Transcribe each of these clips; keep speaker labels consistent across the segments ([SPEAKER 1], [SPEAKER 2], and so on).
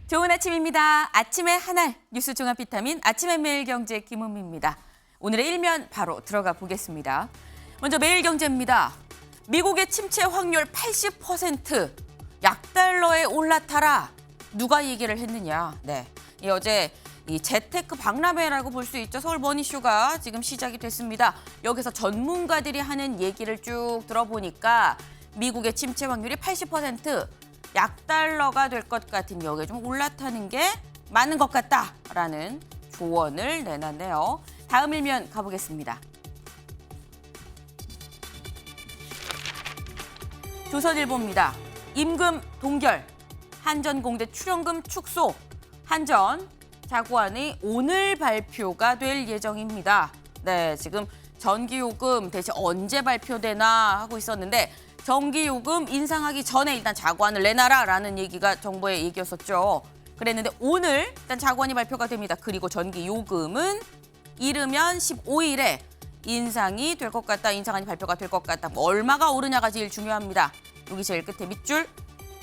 [SPEAKER 1] 좋은 아침입니다. 아침의 하나 뉴스 종합 비타민 아침의 매일경제 김은미입니다. 오늘의 일면 바로 들어가 보겠습니다. 먼저 매일경제입니다. 미국의 침체 확률 80%, 약달러에 올라타라. 누가 얘기를 했느냐. 네, 어제 이 재테크 박람회라고 볼 수 있죠. 서울 머니쇼가 지금 시작이 됐습니다. 여기서 전문가들이 하는 얘기를 쭉 들어보니까 미국의 침체 확률이 80%, 약달러가 될 것 같은 여기에 좀 올라타는 게 맞는 것 같다라는 조언을 내놨네요. 다음 일면 가보겠습니다. 조선일보입니다. 임금 동결, 한전공대 출연금 축소, 한전 자구안의 오늘 발표가 될 예정입니다. 네, 지금 전기요금 대체 언제 발표되나 하고 있었는데 전기요금 인상하기 전에 일단 자구안을 내놔라라는 얘기가 정부의 얘기였었죠. 그랬는데 오늘 일단 자구안이 발표가 됩니다. 그리고 전기요금은 이르면 15일에 인상이 될 것 같다, 인상안이 발표가 될 것 같다. 뭐 얼마가 오르냐가 제일 중요합니다. 여기 제일 끝에 밑줄.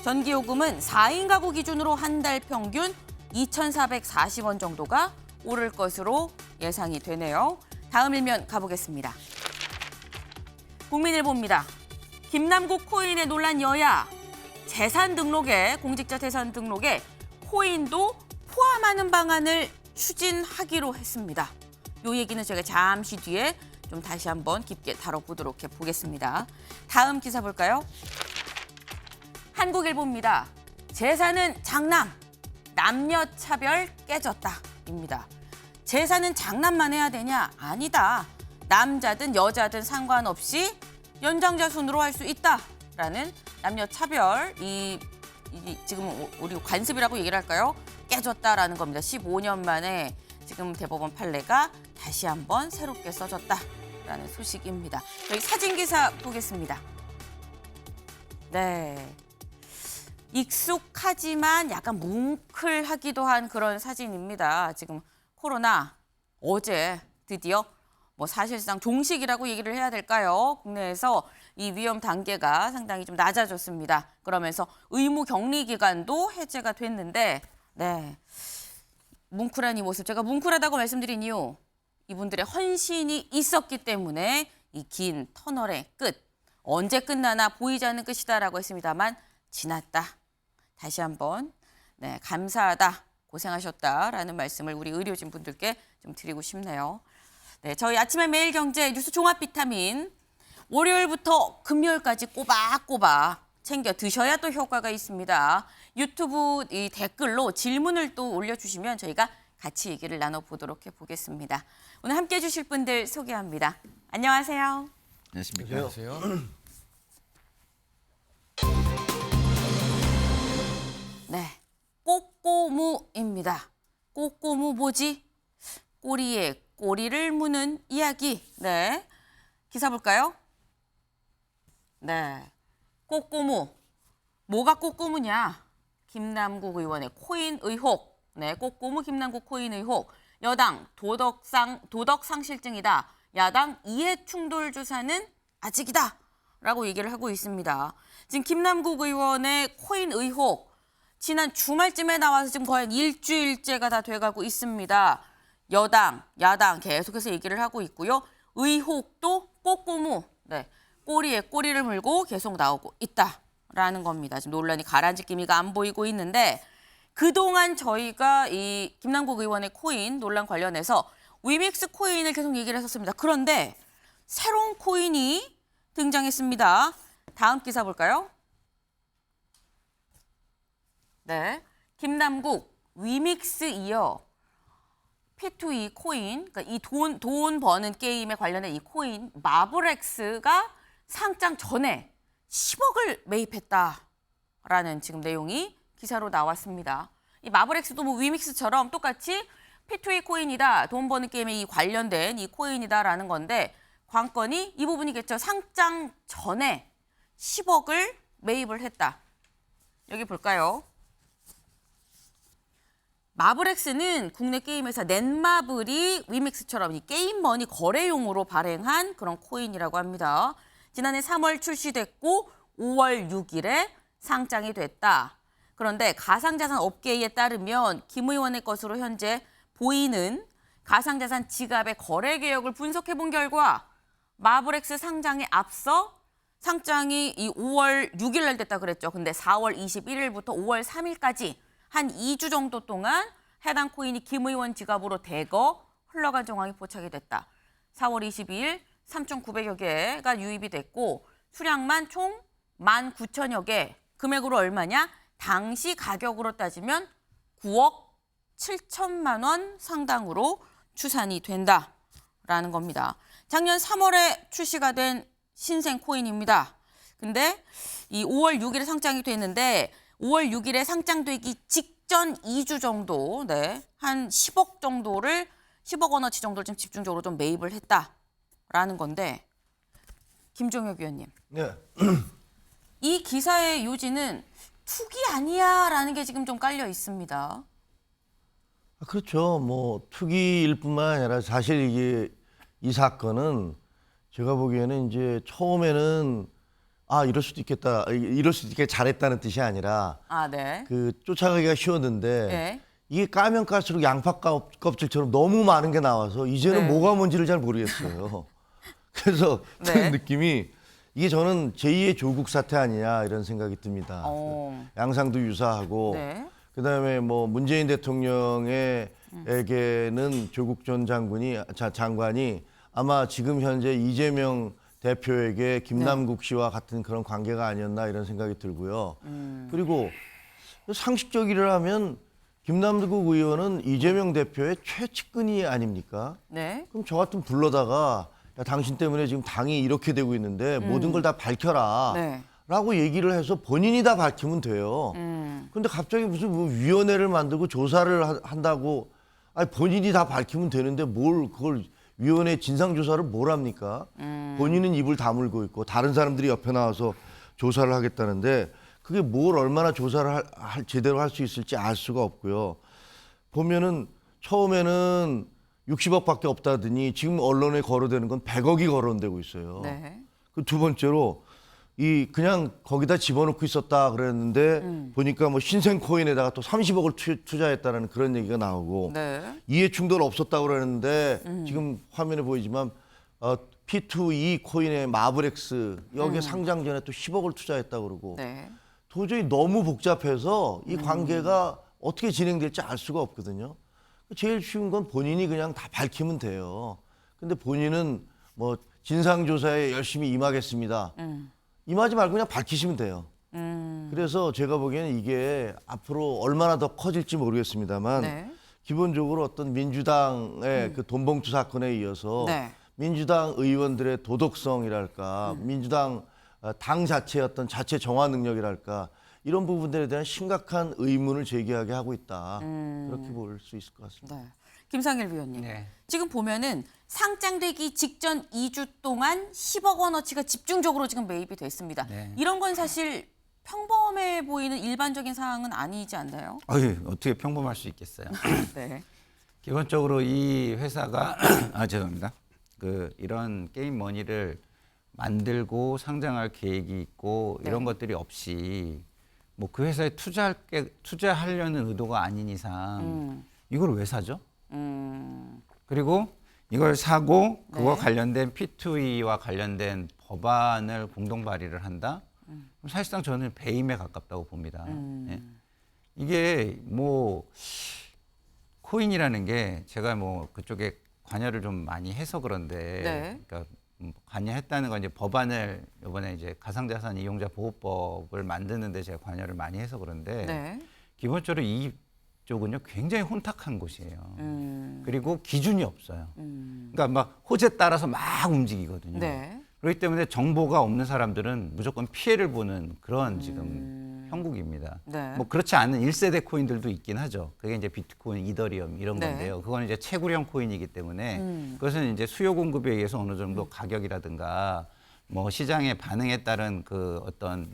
[SPEAKER 1] 전기요금은 4인 가구 기준으로 한 달 평균 2,440원 정도가 오를 것으로 예상이 되네요. 다음 일면 가보겠습니다. 국민일보입니다. 김남국 코인에 논란 여야, 재산 등록에, 공직자 재산 등록에 코인도 포함하는 방안을 추진하기로 했습니다. 이 얘기는 저희가 잠시 뒤에 좀 다시 한번 깊게 다뤄보도록 해보겠습니다. 다음 기사 볼까요? 한국일보입니다. 재산은 장남, 남녀 차별 깨졌다입니다. 재산은 장남만 해야 되냐? 아니다. 남자든 여자든 상관없이 연장자 순으로 할 수 있다라는 남녀 차별, 지금 우리 관습이라고 얘기를 할까요? 깨졌다라는 겁니다. 15년 만에 지금 대법원 판례가 다시 한번 새롭게 써졌다라는 소식입니다. 저희 사진 기사 보겠습니다. 네. 익숙하지만 약간 뭉클하기도 한 그런 사진입니다. 지금 코로나 어제 드디어 뭐 사실상 종식이라고 얘기를 해야 될까요? 국내에서 이 위험 단계가 상당히 좀 낮아졌습니다. 그러면서 의무 격리 기간도 해제가 됐는데, 네, 뭉클한 이 모습, 제가 뭉클하다고 말씀드린 이유, 이분들의 헌신이 있었기 때문에 이 긴 터널의 끝, 언제 끝나나 보이지 않는 끝이다라고 했습니다만 지났다. 다시 한번 네, 감사하다, 고생하셨다라는 말씀을 우리 의료진 분들께 좀 드리고 싶네요. 네, 저희 아침의 매일경제 뉴스 종합 비타민 월요일부터 금요일까지 꼬박꼬박 챙겨 드셔야 또 효과가 있습니다. 유튜브 이 댓글로 질문을 또 올려주시면 저희가 같이 얘기를 나눠보도록 해보겠습니다. 오늘 함께해 주실 분들 소개합니다. 안녕하세요.
[SPEAKER 2] 안녕하십니까.
[SPEAKER 3] 안녕하세요.
[SPEAKER 1] 네, 꼬꼬무입니다. 꼬꼬무 뭐지? 꼬리에 꼬리를 무는 이야기. 네, 기사 볼까요? 네, 꼬꼬무. 뭐가 꼬꼬무냐? 김남국 의원의 코인 의혹. 네, 꼬꼬무 김남국 코인 의혹. 여당 도덕 상실증이다. 야당 이해충돌 조사는 아직이다. 라고 얘기를 하고 있습니다. 지금 김남국 의원의 코인 의혹. 지난 주말쯤에 나와서 지금 거의 일주일째가 다 돼가고 있습니다. 여당, 야당 계속해서 얘기를 하고 있고요. 의혹도 꼬꼬무, 네, 꼬리에 꼬리를 물고 계속 나오고 있다라는 겁니다. 지금 논란이 가라앉을 기미가 안 보이고 있는데 그동안 저희가 이 김남국 의원의 코인 논란 관련해서 위믹스 코인을 계속 얘기를 했었습니다. 그런데 새로운 코인이 등장했습니다. 다음 기사 볼까요? 네, 김남국 위믹스 이어 P2E 코인, 그러니까 이 돈 버는 게임에 관련된 이 코인 마블엑스가 상장 전에 10억을 매입했다라는 지금 내용이 기사로 나왔습니다. 이 마블엑스도 뭐 위믹스처럼 똑같이 P2E 코인이다, 돈 버는 게임에 이 관련된 이 코인이다라는 건데 관건이 이 부분이겠죠. 상장 전에 10억을 매입을 했다. 여기 볼까요? 마블엑스는 국내 게임 회사 넷마블이 위믹스처럼 이 게임머니 거래용으로 발행한 그런 코인이라고 합니다. 지난해 3월 출시됐고 5월 6일에 상장이 됐다. 그런데 가상자산 업계에 따르면 김 의원의 것으로 현재 보이는 가상자산 지갑의 거래 개혁을 분석해 본 결과 마블엑스 상장에 앞서 상장이 이 5월 6일 날 됐다 그랬죠. 근데 4월 21일부터 5월 3일까지 한 2주 정도 동안 해당 코인이 김 의원 지갑으로 대거 흘러간 정황이 포착이 됐다. 4월 22일 3,900여 개가 유입이 됐고 수량만 총 19,000여 개. 금액으로 얼마냐? 당시 가격으로 따지면 9억 7천만 원 상당으로 추산이 된다라는 겁니다. 작년 3월에 출시가 된 신생 코인입니다. 근데 이 5월 6일에 상장이 됐는데 5월 6일에 상장되기 직전 2주 정도, 한 10억 정도를 10억 원어치 정도를 좀 집중적으로 좀 매입을 했다라는 건데 김종혁 위원님.
[SPEAKER 2] 네.
[SPEAKER 1] 이 기사의 요지는 투기 아니야라는 게 지금 좀 깔려 있습니다.
[SPEAKER 2] 그렇죠. 뭐 투기일 뿐만 아니라 사실 이게 이 사건은 제가 보기에는 이제 처음에는 이럴 수도 있겠다, 이럴 수도 있게 잘했다는 뜻이 아니라
[SPEAKER 1] 네.
[SPEAKER 2] 그 쫓아가기가 쉬웠는데
[SPEAKER 1] 네.
[SPEAKER 2] 이게 까면 깔수록 양파 껍질처럼 너무 많은 게 나와서 이제는
[SPEAKER 1] 네.
[SPEAKER 2] 뭐가 뭔지를 잘 모르겠어요. 그래서
[SPEAKER 1] 네.
[SPEAKER 2] 드는 느낌이 이게 저는 제2의 조국 사태 아니냐 이런 생각이 듭니다. 양상도 유사하고
[SPEAKER 1] 네.
[SPEAKER 2] 그다음에 뭐 문재인 대통령에게는 조국 전 장관이 아마 지금 현재 이재명 대표에게 김남국 씨와 같은 그런 관계가 아니었나 이런 생각이 들고요. 그리고 상식적이라면 김남국 의원은 이재명 대표의 최측근이 아닙니까?
[SPEAKER 1] 네.
[SPEAKER 2] 그럼 저 같은 불러다가 야, 당신 때문에 지금 당이 이렇게 되고 있는데 모든 걸 다 밝혀라.
[SPEAKER 1] 네.
[SPEAKER 2] 라고 얘기를 해서 본인이 다 밝히면 돼요. 근데 갑자기 무슨 뭐 위원회를 만들고 조사를 한다고 본인이 다 밝히면 되는데 뭘 그걸 위원회 진상조사를 뭘 합니까? 본인은 입을 다물고 있고 다른 사람들이 옆에 나와서 조사를 하겠다는데 그게 뭘 얼마나 조사를 제대로 할 수 있을지 알 수가 없고요. 보면은 처음에는 60억밖에 없다더니 지금 언론에 거론되는 건 100억이 거론되고 있어요.
[SPEAKER 1] 네.
[SPEAKER 2] 그 두 번째로 이 그냥 거기다 집어넣고 있었다 그랬는데 보니까 뭐 신생 코인에다가 또 30억을 투자했다라는 그런 얘기가 나오고
[SPEAKER 1] 네.
[SPEAKER 2] 이해 충돌 없었다고 그러는데 지금 화면에 보이지만 P2E 코인의 마블엑스 여기에 상장 전에 또 10억을 투자했다고 그러고
[SPEAKER 1] 네.
[SPEAKER 2] 도저히 너무 복잡해서 이 관계가 어떻게 진행될지 알 수가 없거든요. 제일 쉬운 건 본인이 그냥 다 밝히면 돼요. 근데 본인은 뭐 진상조사에 열심히 임하겠습니다. 임하지 말고 그냥 밝히시면 돼요. 그래서 제가 보기에는 이게 앞으로 얼마나 더 커질지 모르겠습니다만
[SPEAKER 1] 네.
[SPEAKER 2] 기본적으로 어떤 민주당의 그 돈봉투 사건에 이어서
[SPEAKER 1] 네.
[SPEAKER 2] 민주당 의원들의 도덕성이랄까 민주당 당 자체의 어떤 자체 정화 능력이랄까 이런 부분들에 대한 심각한 의문을 제기하게 하고 있다. 그렇게 볼 수 있을 것 같습니다.
[SPEAKER 1] 네. 김상일 위원님.
[SPEAKER 3] 네.
[SPEAKER 1] 지금 보면은 상장되기 직전 2주 동안 10억 원어치가 집중적으로 지금 매입이 됐습니다.
[SPEAKER 3] 네.
[SPEAKER 1] 이런 건 사실 평범해 보이는 일반적인 상황은 아니지 않나요?
[SPEAKER 3] 어떻게 평범할 수 있겠어요?
[SPEAKER 1] 네.
[SPEAKER 3] 기본적으로 이 회사가 죄송합니다. 이런 게임 머니를 만들고 상장할 계획이 있고 이런 것들이 없이 뭐 그 회사에 투자하려는 의도가 아닌 이상 이걸 왜 사죠? 그리고 이걸 사고 그거
[SPEAKER 1] 네.
[SPEAKER 3] 관련된 P2E와 관련된 법안을 공동 발의를 한다? 그럼 사실상 저는 배임에 가깝다고 봅니다. 예. 이게 뭐 코인이라는 게 제가 뭐 그쪽에 관여를 좀 많이 해서 그런데
[SPEAKER 1] 네.
[SPEAKER 3] 그러니까 관여했다는 건 이제 법안을 이번에 이제 가상자산 이용자 보호법을 만드는데 제가 관여를 많이 해서 그런데
[SPEAKER 1] 네.
[SPEAKER 3] 기본적으로 이쪽은요 굉장히 혼탁한 곳이에요. 그리고 기준이 없어요. 그러니까 막 호재 따라서 막 움직이거든요.
[SPEAKER 1] 네.
[SPEAKER 3] 그렇기 때문에 정보가 없는 사람들은 무조건 피해를 보는 그런 지금 형국입니다.
[SPEAKER 1] 네.
[SPEAKER 3] 뭐 그렇지 않은 1세대 코인들도 있긴 하죠. 그게 이제 비트코인, 이더리움 이런
[SPEAKER 1] 네.
[SPEAKER 3] 건데요. 그거는 이제 채굴형 코인이기 때문에 그것은 이제 수요 공급에 의해서 어느 정도 가격이라든가 뭐 시장의 반응에 따른 그 어떤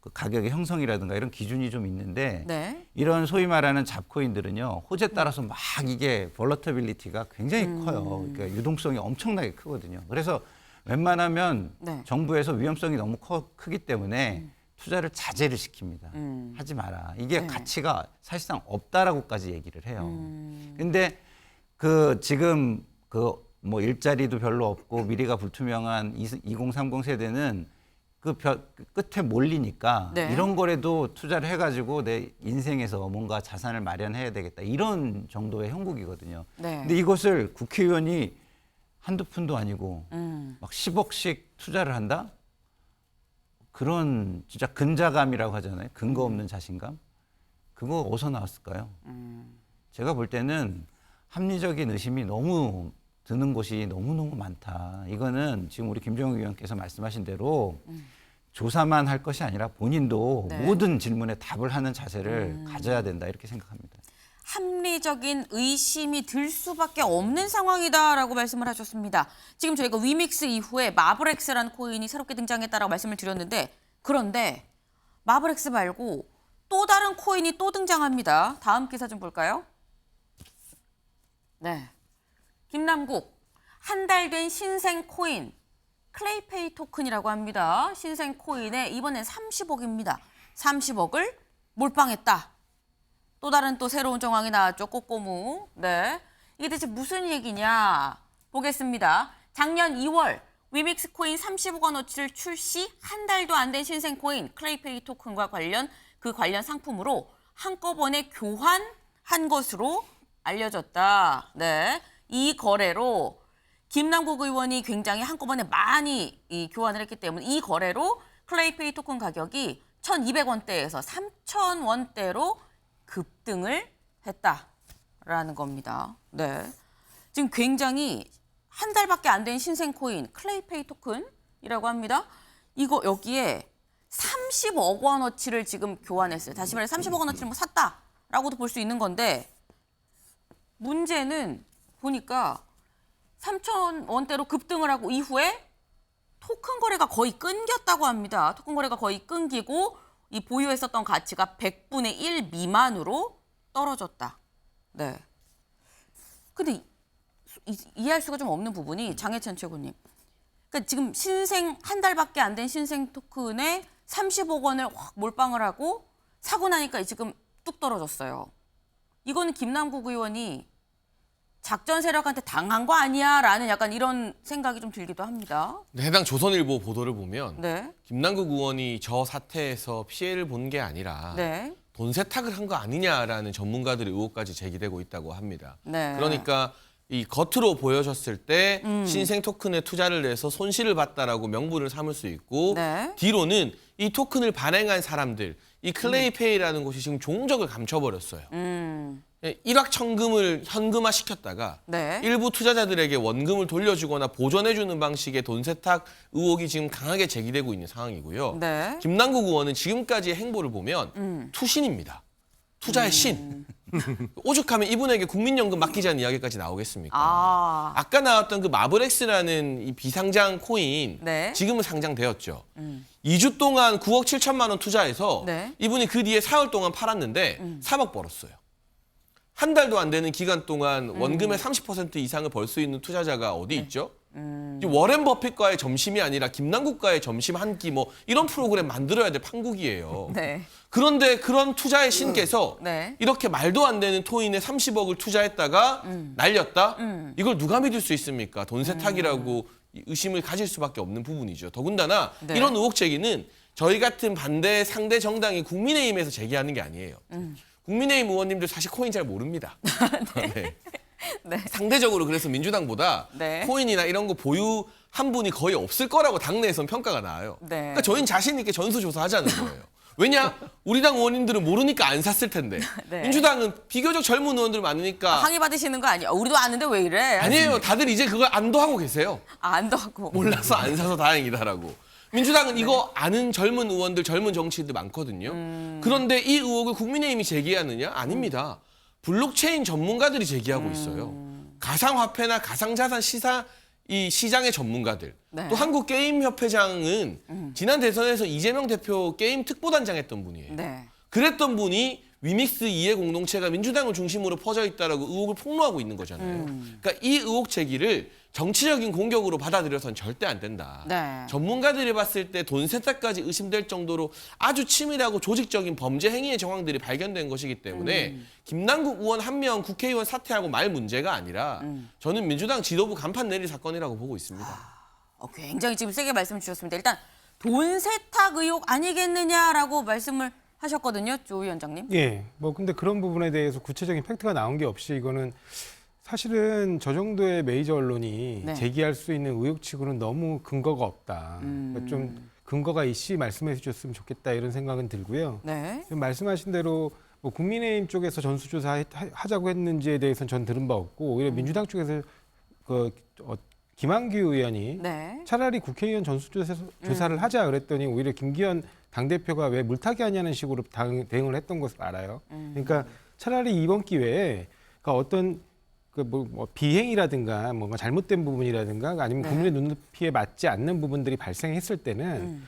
[SPEAKER 3] 그 가격의 형성이라든가 이런 기준이 좀 있는데
[SPEAKER 1] 네.
[SPEAKER 3] 이런 소위 말하는 잡코인들은요 호재 따라서 막 이게 볼러터빌리티가 굉장히 커요. 그러니까 유동성이 엄청나게 크거든요. 그래서 웬만하면
[SPEAKER 1] 네.
[SPEAKER 3] 정부에서 위험성이 너무 크기 때문에 투자를 자제를 시킵니다. 하지 마라. 이게
[SPEAKER 1] 네.
[SPEAKER 3] 가치가 사실상 없다라고까지 얘기를 해요. 근데 그 지금 그 뭐 일자리도 별로 없고 미래가 불투명한 2030 세대는 그 끝에 몰리니까
[SPEAKER 1] 네.
[SPEAKER 3] 이런 거라도 투자를 해가지고 내 인생에서 뭔가 자산을 마련해야 되겠다. 이런 정도의 형국이거든요.
[SPEAKER 1] 네.
[SPEAKER 3] 근데 이것을 국회의원이 한두 푼도 아니고 막 10억씩 투자를 한다? 그런 진짜 근자감이라고 하잖아요. 근거 없는 자신감? 그거 어디서 나왔을까요? 제가 볼 때는 합리적인 의심이 너무 드는 곳이 너무너무 많다. 이거는 지금 우리 김정욱 의원께서 말씀하신 대로 조사만 할 것이 아니라 본인도
[SPEAKER 1] 네.
[SPEAKER 3] 모든 질문에 답을 하는 자세를 가져야 된다. 이렇게 생각합니다.
[SPEAKER 1] 합리적인 의심이 들 수밖에 없는 상황이다라고 말씀을 하셨습니다. 지금 저희가 위믹스 이후에 마블엑스라는 코인이 새롭게 등장했다라고 말씀을 드렸는데 그런데 마블엑스 말고 또 다른 코인이 또 등장합니다. 다음 기사 좀 볼까요? 네. 김남국, 한 달 된 신생 코인, 클레이페이 토큰이라고 합니다. 신생 코인에 이번엔 30억입니다. 30억을 몰빵했다. 또 다른 또 새로운 정황이 나왔죠. 꼬꼬무. 네. 이게 대체 무슨 얘기냐 보겠습니다. 작년 2월 위믹스 코인 30억 원어치를 출시 한 달도 안 된 신생 코인 클레이페이 토큰과 관련 상품으로 한꺼번에 교환한 것으로 알려졌다. 네. 이 거래로 김남국 의원이 굉장히 한꺼번에 많이 교환을 했기 때문에 이 거래로 클레이페이 토큰 가격이 1,200원대에서 3,000원대로 급등을 했다라는 겁니다. 네. 지금 굉장히 한 달밖에 안 된 신생 코인 클레이페이 토큰이라고 합니다. 이거 여기에 30억 원어치를 지금 교환했어요. 다시 말해 30억 원어치를 뭐 샀다라고도 볼 수 있는 건데 문제는 보니까 3,000원대로 급등을 하고 이후에 토큰 거래가 거의 끊겼다고 합니다. 토큰 거래가 거의 끊기고 이 보유했었던 가치가 100분의 1 미만으로 떨어졌다. 네. 근데 이해할 수가 좀 없는 부분이 장혜찬 최고님. 그러니까 지금 신생 한 달밖에 안 된 신생 토큰에 30억 원을 확 몰빵을 하고 사고 나니까 지금 뚝 떨어졌어요. 이거는 김남국 의원이 작전 세력한테 당한 거 아니야? 라는 약간 이런 생각이 좀 들기도 합니다.
[SPEAKER 4] 네, 해당 조선일보 보도를 보면
[SPEAKER 1] 네.
[SPEAKER 4] 김남국 의원이 저 사태에서 피해를 본 게 아니라
[SPEAKER 1] 네.
[SPEAKER 4] 돈 세탁을 한 거 아니냐라는 전문가들의 의혹까지 제기되고 있다고 합니다.
[SPEAKER 1] 네.
[SPEAKER 4] 그러니까 이 겉으로 보여졌을 때 신생 토큰에 투자를 해서 손실을 봤다라고 명분을 삼을 수 있고
[SPEAKER 1] 네.
[SPEAKER 4] 뒤로는 이 토큰을 발행한 사람들, 이 클레이페이라는 곳이 지금 종적을 감춰버렸어요. 일확천금을 현금화 시켰다가
[SPEAKER 1] 네.
[SPEAKER 4] 일부 투자자들에게 원금을 돌려주거나 보전해주는 방식의 돈 세탁 의혹이 지금 강하게 제기되고 있는 상황이고요.
[SPEAKER 1] 네.
[SPEAKER 4] 김남국 의원은 지금까지의 행보를 보면 투신입니다. 투자의 신. 오죽하면 이분에게 국민연금 맡기자는 이야기까지 나오겠습니까? 아까 나왔던 그 마블엑스라는 이 비상장 코인
[SPEAKER 1] 네.
[SPEAKER 4] 지금은 상장되었죠. 2주 동안 9억 7천만 원 투자해서
[SPEAKER 1] 네.
[SPEAKER 4] 이분이 그 뒤에 사흘 동안 팔았는데 3억 벌었어요. 한 달도 안 되는 기간 동안 원금의 30% 이상을 벌 수 있는 투자자가 어디 있죠? 워렌 버핏과의 점심이 아니라 김남국과의 점심 한 끼 뭐 이런 프로그램 만들어야 될 판국이에요.
[SPEAKER 1] 네.
[SPEAKER 4] 그런데 그런 투자의 신께서
[SPEAKER 1] 네.
[SPEAKER 4] 이렇게 말도 안 되는 토인에 30억을 투자했다가 날렸다? 이걸 누가 믿을 수 있습니까? 돈 세탁이라고 의심을 가질 수밖에 없는 부분이죠. 더군다나
[SPEAKER 1] 네.
[SPEAKER 4] 이런 의혹 제기는 저희 같은 반대 상대 정당이 국민의힘에서 제기하는 게 아니에요. 국민의힘 의원님들 사실 코인 잘 모릅니다. 네.
[SPEAKER 1] 네.
[SPEAKER 4] 상대적으로 그래서 민주당보다
[SPEAKER 1] 네.
[SPEAKER 4] 코인이나 이런 거 보유한 분이 거의 없을 거라고 당내에서는 평가가 나와요.
[SPEAKER 1] 네.
[SPEAKER 4] 그러니까 저희는 자신 있게 전수조사하자는 거예요. 왜냐? 우리 당 의원님들은 모르니까 안 샀을 텐데.
[SPEAKER 1] 네.
[SPEAKER 4] 민주당은 비교적 젊은 의원들 많으니까.
[SPEAKER 1] 항의 받으시는 거 아니야? 우리도 아는데 왜 이래?
[SPEAKER 4] 아니에요. 다들 이제 그걸 안도하고 계세요.
[SPEAKER 1] 안도 하고.
[SPEAKER 4] 몰라서 안 사서 다행이다라고. 민주당은 이거 아는 젊은 의원들, 젊은 정치인들 많거든요. 그런데 이 의혹을 국민의힘이 제기하느냐? 아닙니다. 블록체인 전문가들이 제기하고 있어요. 가상화폐나 가상자산 이 시장의 전문가들.
[SPEAKER 1] 네.
[SPEAKER 4] 또 한국게임협회장은 지난 대선에서 이재명 대표 게임 특보단장 했던 분이에요.
[SPEAKER 1] 네.
[SPEAKER 4] 그랬던 분이 위믹스 이해 공동체가 민주당을 중심으로 퍼져 있다라고 의혹을 폭로하고 있는 거잖아요. 그러니까 이 의혹 제기를 정치적인 공격으로 받아들여서는 절대 안 된다.
[SPEAKER 1] 네.
[SPEAKER 4] 전문가들이 봤을 때 돈 세탁까지 의심될 정도로 아주 치밀하고 조직적인 범죄 행위의 정황들이 발견된 것이기 때문에 김남국 의원 한 명 국회의원 사퇴하고 말 문제가 아니라 저는 민주당 지도부 간판 내릴 사건이라고 보고 있습니다.
[SPEAKER 1] 굉장히 지금 세게 말씀 주셨습니다. 일단 돈 세탁 의혹 아니겠느냐라고 말씀을 하셨거든요, 조 위원장님.
[SPEAKER 5] 예, 뭐 근데 그런 부분에 대해서 구체적인 팩트가 나온 게 없이 이거는 사실은 저 정도의 메이저 언론이
[SPEAKER 1] 네.
[SPEAKER 5] 제기할 수 있는 의혹치고는 너무 근거가 없다. 그러니까 좀 근거가 있이 말씀해 주셨으면 좋겠다 이런 생각은 들고요.
[SPEAKER 1] 네.
[SPEAKER 5] 지금 말씀하신 대로 뭐 국민의힘 쪽에서 전수조사 하자고 했는지에 대해서는 전 들은 바 없고 오히려 민주당 쪽에서 김한규 의원이
[SPEAKER 1] 네.
[SPEAKER 5] 차라리 국회의원 전수조사를 하자 그랬더니 오히려 김기현 당대표가 왜 물타기 하냐는 식으로 대응을 했던 것을 알아요. 그러니까 차라리 이번 기회에 그러니까 어떤 뭐 비행이라든가 뭔가 잘못된 부분이라든가 아니면
[SPEAKER 1] 네.
[SPEAKER 5] 국민의 눈높이에 맞지 않는 부분들이 발생했을 때는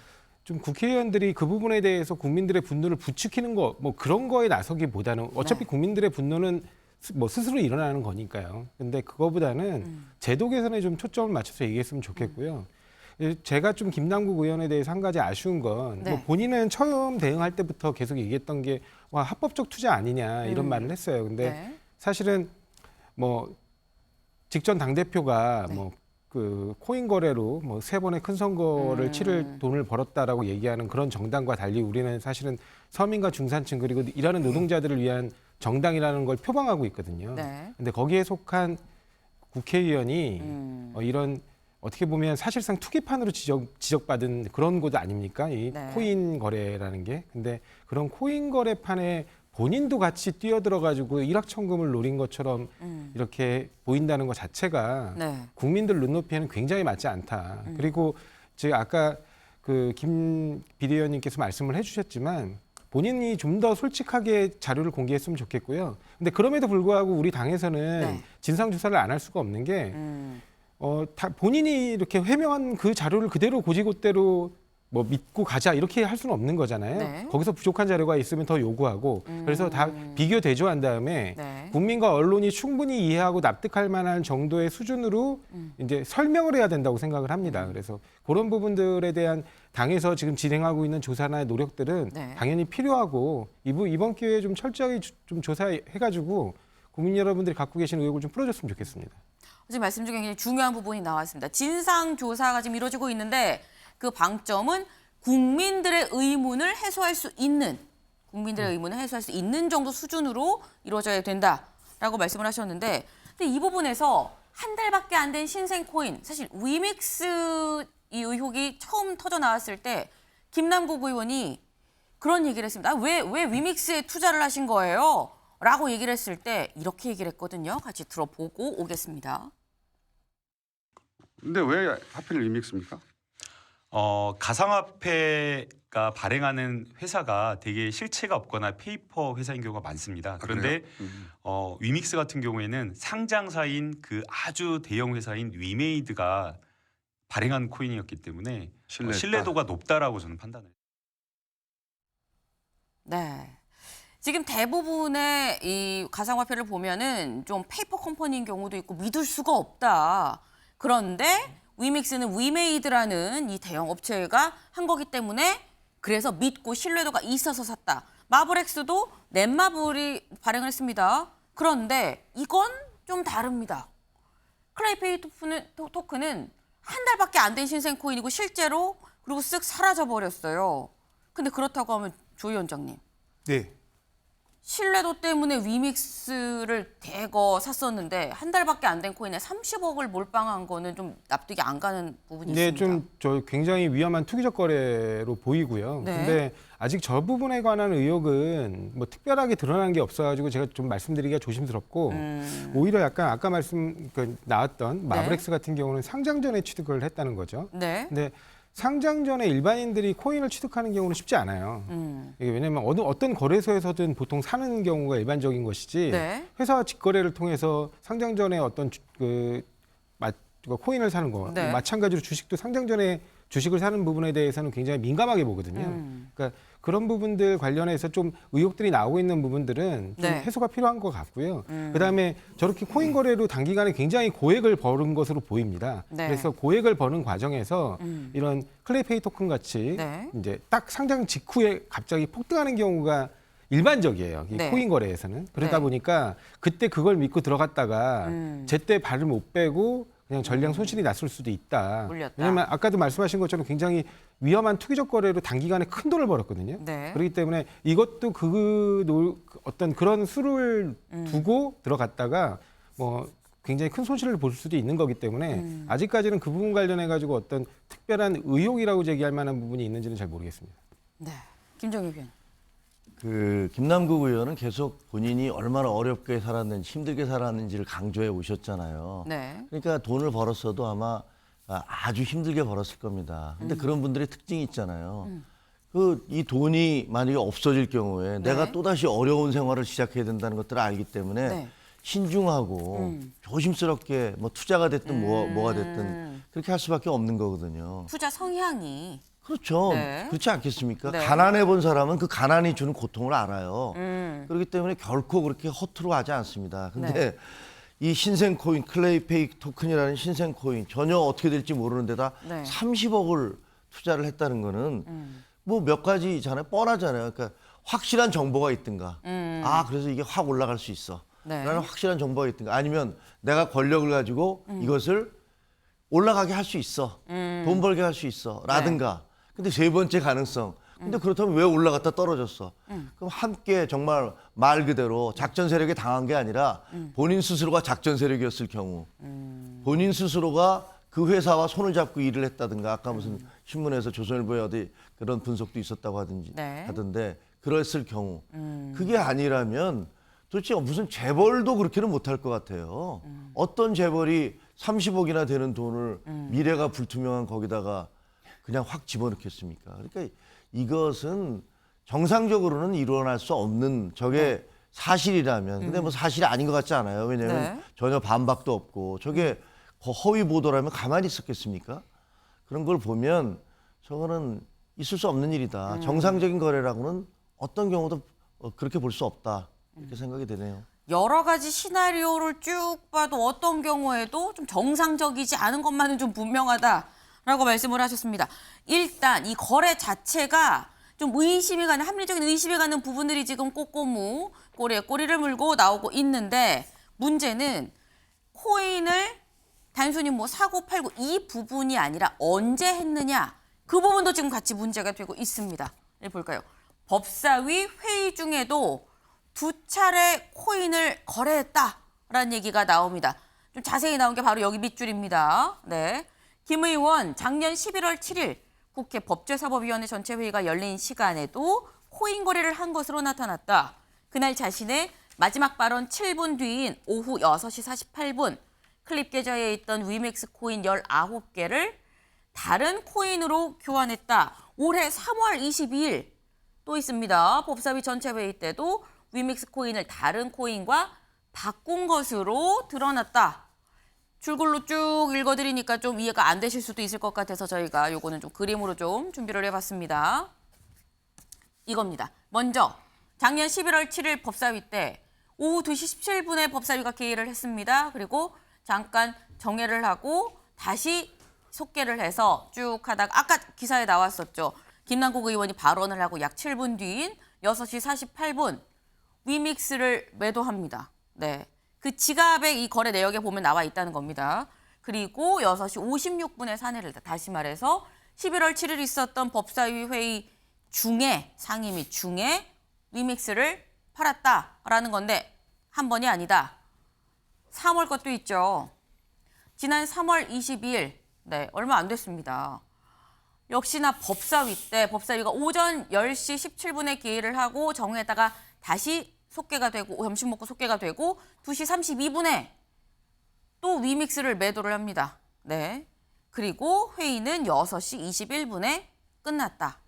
[SPEAKER 5] 좀 국회의원들이 그 부분에 대해서 국민들의 분노를 부추기는 거 뭐 그런 거에 나서기보다는 어차피
[SPEAKER 1] 네.
[SPEAKER 5] 국민들의 분노는 뭐 스스로 일어나는 거니까요. 근데 그거보다는 제도 개선에 좀 초점을 맞춰서 얘기했으면 좋겠고요. 제가 좀 김남국 의원에 대해서 한 가지 아쉬운 건
[SPEAKER 1] 네.
[SPEAKER 5] 뭐 본인은 처음 대응할 때부터 계속 얘기했던 게 와, 합법적 투자 아니냐 이런 말을 했어요. 근데
[SPEAKER 1] 네.
[SPEAKER 5] 사실은 뭐 직전 당대표가
[SPEAKER 1] 네.
[SPEAKER 5] 뭐 그 코인 거래로 뭐 3번의 큰 선거를 치를 돈을 벌었다라고 얘기하는 그런 정당과 달리 우리는 사실은 서민과 중산층 그리고 일하는 노동자들을 위한 정당이라는 걸 표방하고 있거든요.
[SPEAKER 1] 네.
[SPEAKER 5] 근데 거기에 속한 국회의원이 이런 어떻게 보면 사실상 투기판으로 지적받은 그런 곳 아닙니까? 이
[SPEAKER 1] 네.
[SPEAKER 5] 코인 거래라는 게. 근데 그런 코인 거래판에 본인도 같이 뛰어들어가지고 일확천금을 노린 것처럼 이렇게 보인다는 것 자체가
[SPEAKER 1] 네.
[SPEAKER 5] 국민들 눈높이에는 굉장히 맞지 않다. 그리고 제가 아까 그 김 비대위원님께서 말씀을 해주셨지만 본인이 좀 더 솔직하게 자료를 공개했으면 좋겠고요. 근데 그럼에도 불구하고 우리 당에서는
[SPEAKER 1] 네.
[SPEAKER 5] 진상 조사를 안 할 수가 없는 게 다 본인이 이렇게 해명한 그 자료를 그대로 고지고대로 뭐 믿고 가자 이렇게 할 수는 없는 거잖아요.
[SPEAKER 1] 네.
[SPEAKER 5] 거기서 부족한 자료가 있으면 더 요구하고 그래서 다 비교 대조한 다음에
[SPEAKER 1] 네.
[SPEAKER 5] 국민과 언론이 충분히 이해하고 납득할 만한 정도의 수준으로 이제 설명을 해야 된다고 생각을 합니다. 그래서 그런 부분들에 대한 당에서 지금 진행하고 있는 조사나 노력들은
[SPEAKER 1] 네.
[SPEAKER 5] 당연히 필요하고 이번 기회에 좀 철저하게 좀 조사해가지고 국민 여러분들이 갖고 계신 의혹을 좀 풀어줬으면 좋겠습니다.
[SPEAKER 1] 지금 말씀 중에 굉장히 중요한 부분이 나왔습니다. 진상 조사가 지금 이루어지고 있는데 그 방점은 국민들의 의문을 해소할 수 있는 정도 수준으로 이루어져야 된다라고 말씀을 하셨는데, 근데 이 부분에서 한 달밖에 안 된 신생 코인, 사실 위믹스 이 의혹이 처음 터져 나왔을 때 김남국 의원이 그런 얘기를 했습니다. 왜 위믹스에 투자를 하신 거예요? 라고 얘기를 했을 때 이렇게 얘기를 했거든요. 같이 들어보고 오겠습니다.
[SPEAKER 6] 근데 왜 하필 리믹스입니까?
[SPEAKER 7] 가상화폐가 발행하는 회사가 되게 실체가 없거나 페이퍼 회사인 경우가 많습니다. 그런데 위믹스 같은 경우에는 상장사인 그 아주 대형 회사인 위메이드가 발행한 코인이었기 때문에 신뢰도가 높다라고 저는 판단해요.
[SPEAKER 1] 네. 지금 대부분의 이 가상화폐를 보면은 좀 페이퍼 컴퍼니인 경우도 있고 믿을 수가 없다. 그런데 위믹스는 위메이드라는 이 대형 업체가 한 거기 때문에 그래서 믿고 신뢰도가 있어서 샀다. 마블엑스도 넷마블이 발행을 했습니다. 그런데 이건 좀 다릅니다. 클레이페이 토큰은 한 달밖에 안 된 신생 코인이고 실제로 그리고 쓱 사라져 버렸어요. 근데 그렇다고 하면 조 위원장님.
[SPEAKER 5] 네.
[SPEAKER 1] 신뢰도 때문에 위믹스를 대거 샀었는데 한 달밖에 안 된 코인에 30억을 몰빵한 거는 좀 납득이 안 가는 부분이
[SPEAKER 5] 네,
[SPEAKER 1] 있습니다.
[SPEAKER 5] 좀 저 굉장히 위험한 투기적 거래로 보이고요.
[SPEAKER 1] 네.
[SPEAKER 5] 근데 아직 저 부분에 관한 의혹은 뭐 특별하게 드러난 게 없어가지고 제가 좀 말씀드리기가 조심스럽고 오히려 약간 아까 나왔던 마블엑스 같은 경우는 상장 전에 취득을 했다는 거죠.
[SPEAKER 1] 네.
[SPEAKER 5] 근데 상장 전에 일반인들이 코인을 취득하는 경우는 쉽지 않아요. 이게 왜냐하면 어떤 거래소에서든 보통 사는 경우가 일반적인 것이지
[SPEAKER 1] 네.
[SPEAKER 5] 회사와 직거래를 통해서 상장 전에 어떤 코인을 사는 거
[SPEAKER 1] 네.
[SPEAKER 5] 마찬가지로 주식도 상장 전에 주식을 사는 부분에 대해서는 굉장히 민감하게 보거든요. 그러니까 그런 부분들 관련해서 좀 의혹들이 나오고 있는 부분들은 좀
[SPEAKER 1] 네.
[SPEAKER 5] 해소가 필요한 것 같고요. 그다음에 저렇게 코인 거래로 단기간에 굉장히 고액을 버는 것으로 보입니다.
[SPEAKER 1] 네.
[SPEAKER 5] 그래서 고액을 버는 과정에서 이런 클레이페이 토큰 같이
[SPEAKER 1] 네.
[SPEAKER 5] 이제 딱 상장 직후에 갑자기 폭등하는 경우가 일반적이에요. 이
[SPEAKER 1] 네.
[SPEAKER 5] 코인 거래에서는. 그러다
[SPEAKER 1] 네.
[SPEAKER 5] 보니까 그때 그걸 믿고 들어갔다가 제때 발을 못 빼고 그냥 전량 손실이 났을 수도 있다.
[SPEAKER 1] 올렸다.
[SPEAKER 5] 왜냐하면 아까도 말씀하신 것처럼 굉장히 위험한 투기적 거래로 단기간에 큰 돈을 벌었거든요.
[SPEAKER 1] 네.
[SPEAKER 5] 그렇기 때문에 이것도 어떤 그런 수를 두고 들어갔다가 뭐 굉장히 큰 손실을 볼 수도 있는 거기 때문에 아직까지는 그 부분 관련해 가지고 어떤 특별한 의혹이라고 제기할 만한 부분이 있는지는 잘 모르겠습니다.
[SPEAKER 1] 네. 김종익 의원.
[SPEAKER 2] 그 김남국 의원은 계속 본인이 얼마나 어렵게 살았는지 힘들게 살았는지를 강조해 오셨잖아요.
[SPEAKER 1] 네.
[SPEAKER 2] 그러니까 돈을 벌었어도 아마 아주 힘들게 벌었을 겁니다. 근데 그런 분들의 특징이 있잖아요. 그 이 돈이 만약에 없어질 경우에 내가 또다시 어려운 생활을 시작해야 된다는 것들을 알기 때문에
[SPEAKER 1] 네.
[SPEAKER 2] 신중하고 조심스럽게 뭐 투자가 됐든 뭐가 됐든 그렇게 할 수밖에 없는 거거든요.
[SPEAKER 1] 투자 성향이
[SPEAKER 2] 그렇죠.
[SPEAKER 1] 네.
[SPEAKER 2] 그렇지 않겠습니까?
[SPEAKER 1] 네.
[SPEAKER 2] 가난해 본 사람은 그 가난이 주는 고통을 알아요. 그렇기 때문에 결코 그렇게 허투루 하지 않습니다. 근데
[SPEAKER 1] 네.
[SPEAKER 2] 이 신생 코인, 클레이페이 토큰이라는 신생 코인 전혀 어떻게 될지 모르는 데다
[SPEAKER 1] 네.
[SPEAKER 2] 30억을 투자를 했다는 거는 뭐 몇 가지잖아요. 뻔하잖아요. 그러니까 확실한 정보가 있든가. 아, 그래서 이게 확 올라갈 수 있어.
[SPEAKER 1] 네.
[SPEAKER 2] 라는 확실한 정보가 있든가. 아니면 내가 권력을 가지고 이것을 올라가게 할 수 있어. 돈 벌게 할 수 있어. 라든가. 근데 세 번째 가능성. 근데 그렇다면 왜 올라갔다 떨어졌어? 그럼 함께 정말 말 그대로 작전 세력에 당한 게 아니라 본인 스스로가 작전 세력이었을 경우 본인 스스로가 그 회사와 손을 잡고 일을 했다든가 아까 무슨 신문에서 조선일보에 어디 그런 분석도 있었다고
[SPEAKER 1] 네.
[SPEAKER 2] 하던데 그랬을 경우 그게 아니라면 도대체 무슨 재벌도 그렇게는 못할 것 같아요. 어떤 재벌이 30억이나 되는 돈을 미래가 불투명한 거기다가 그냥 확 집어넣겠습니까? 그러니까 이것은 정상적으로는 일어날 수 없는 저게 사실이라면 근데 뭐 사실이 아닌 것 같지 않아요. 왜냐하면
[SPEAKER 1] 네.
[SPEAKER 2] 전혀 반박도 없고 저게 허위 보도라면 가만히 있었겠습니까? 그런 걸 보면 저거는 있을 수 없는 일이다. 정상적인 거래라고는 어떤 경우도 그렇게 볼 수 없다. 이렇게 생각이 되네요.
[SPEAKER 1] 여러 가지 시나리오를 쭉 봐도 어떤 경우에도 좀 정상적이지 않은 것만은 좀 분명하다라고 말씀을 하셨습니다. 일단 이 거래 자체가 좀 의심이 가는 합리적인 의심이 가는 부분들이 지금 꼬꼬무 꼬리에 꼬리를 물고 나오고 있는데 문제는 코인을 단순히 뭐 사고 팔고 이 부분이 아니라 언제 했느냐 그 부분도 지금 같이 문제가 되고 있습니다. 볼까요? 법사위 회의 중에도 2차례 코인을 거래했다라는 얘기가 나옵니다. 좀 자세히 나온 게 바로 여기 밑줄입니다. 네, 김 의원 작년 11월 7일 국회 법제사법위원회 전체 회의가 열린 시간에도 코인 거래를 한 것으로 나타났다. 그날 자신의 마지막 발언 7분 뒤인 오후 6시 48분 클립 계좌에 있던 위맥스 코인 19개를 다른 코인으로 교환했다. 올해 3월 22일 또 있습니다. 법사위 전체 회의 때도 위믹스 코인을 다른 코인과 바꾼 것으로 드러났다. 줄글로 쭉 읽어드리니까 좀 이해가 안 되실 수도 있을 것 같아서 저희가 요거는 좀 그림으로 좀 준비를 해봤습니다. 이겁니다. 먼저 작년 11월 7일 법사위 때 오후 2시 17분에 법사위가 개의를 했습니다. 그리고 잠깐 정회를 하고 다시 속개를 해서 쭉 하다가 아까 기사에 나왔었죠. 김남국 의원이 발언을 하고 약 7분 뒤인 6시 48분 위믹스를 매도합니다. 네, 그 지갑의 이 거래 내역에 보면 나와 있다는 겁니다. 그리고 6시 56분에 사내를 다시 말해서 11월 7일 있었던 법사위 회의 중에 상임위 중에 위믹스를 팔았다라는 건데 한 번이 아니다. 3월 것도 있죠. 지난 3월 22일, 네, 얼마 안 됐습니다. 역시나 법사위 때 법사위가 오전 10시 17분에 개의를 하고 정회에다가 다시 속개가 되고 점심 먹고 속개가 되고 2시 32분에 또 위믹스를 매도를 합니다. 네. 그리고 회의는 6시 21분에 끝났다.